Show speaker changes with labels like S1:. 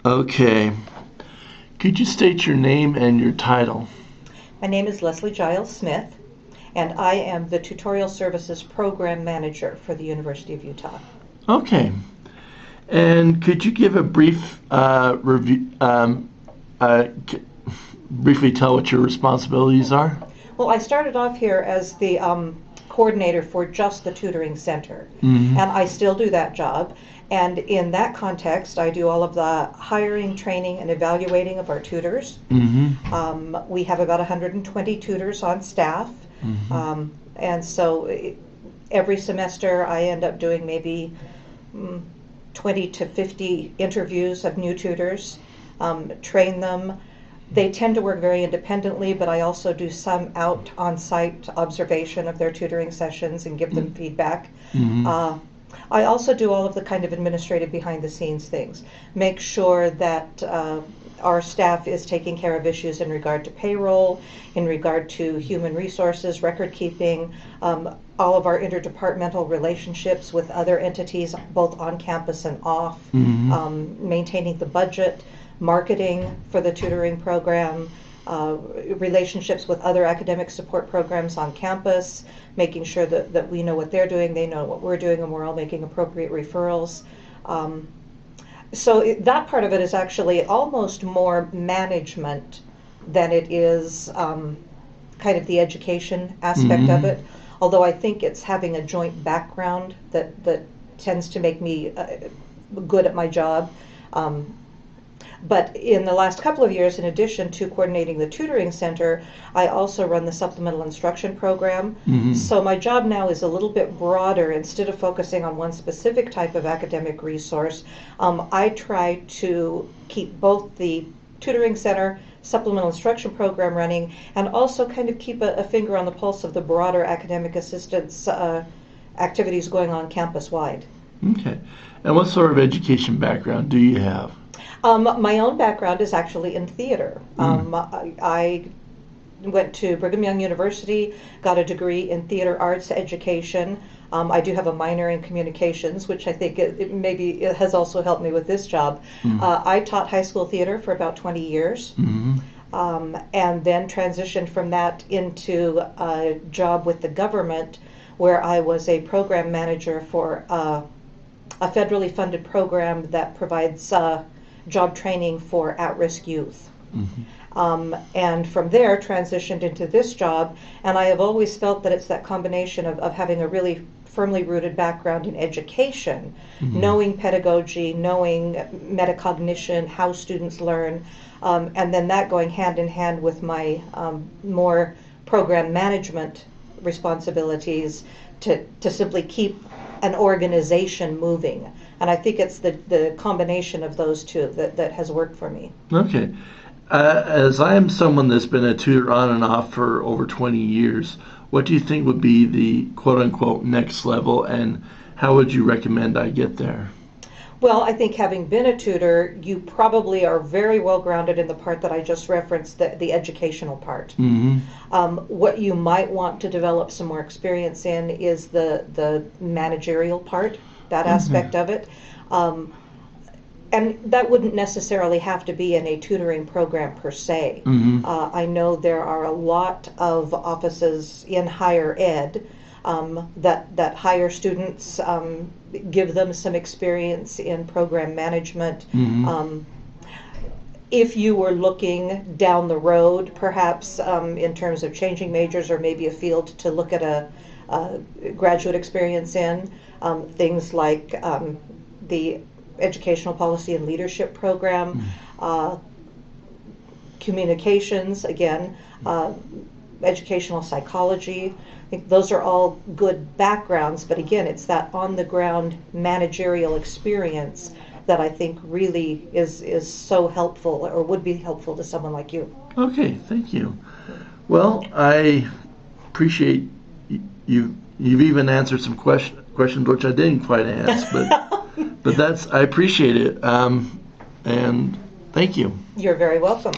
S1: Okay. Could you state your name and your title?
S2: My name is Leslie Giles-Smith, and I am the Tutorial Services Program Manager for the University of Utah.
S1: Okay. And could you give a brief review, briefly tell what your responsibilities are?
S2: Well, I started off here as the coordinator for just the tutoring center,
S1: Mm-hmm.
S2: and I still do that job. And in that context, I do all of the hiring, training, and evaluating of our tutors.
S1: Mm-hmm.
S2: We have about 120 tutors on staff,
S1: Mm-hmm.
S2: and so every semester I end up doing maybe 20 to 50 interviews of new tutors, train them. They tend to work very independently, but I also do some out on-site observation of their tutoring sessions and give them feedback.
S1: Mm-hmm.
S2: I also do all of the kind of administrative behind-the-scenes things. Make sure that our staff is taking care of issues in regard to payroll, in regard to human resources, record keeping, all of our interdepartmental relationships with other entities, both on campus and off, maintaining the budget, marketing for the tutoring program, relationships with other academic support programs on campus, making sure that we know what they're doing, they know what we're doing, and we're all making appropriate referrals. So that part of it is actually almost more management than it is kind of the education aspect of it. Although I think it's having a joint background that tends to make me good at my job. But in the last couple of years, in addition to coordinating the tutoring center, I also run the supplemental instruction program. So my job now is a little bit broader. Instead of focusing on one specific type of academic resource, I try to keep both the tutoring center, supplemental instruction program running, and also kind of keep a finger on the pulse of the broader academic assistance activities going on campus-wide.
S1: Okay. And what sort of education background do you have?
S2: My own background is actually in theater. I went to Brigham Young University, got a degree in theater arts education. I do have a minor in communications, which I think it has also helped me with this job. I taught high school theater for about 20 years, and then transitioned from that into a job with the government, where I was a program manager for a federally funded program that provides job training for at-risk youth. And from there transitioned into this job, and I have always felt that it's that combination of having a really firmly rooted background in education, knowing pedagogy, knowing metacognition, how students learn, and then that going hand in hand with my more program management responsibilities to simply keep an organization moving. And I think it's the combination of those two that has worked for me.
S1: Okay. As I am someone that's been a tutor on and off for over 20 years, what do you think would be the quote-unquote next level, and how would you recommend I get there?
S2: Well, I think having been a tutor, you probably are very well grounded in the part that I just referenced, the educational part. What you might want to develop some more experience in is the managerial part, that aspect of it. And that wouldn't necessarily have to be in a tutoring program per se. I know there are a lot of offices in higher ed that hire students, give them some experience in program management. If you were looking down the road, perhaps in terms of changing majors or maybe a field to look at a graduate experience in, things like the Educational Policy and Leadership Program, communications, again, educational psychology. I think those are all good backgrounds, but again, it's that on-the-ground managerial experience that I think really is so helpful, or would be helpful to someone like you.
S1: Okay, thank you. Well, I appreciate you've even answered some questions which I didn't quite ask, but I appreciate it, and thank you.
S2: You're very welcome.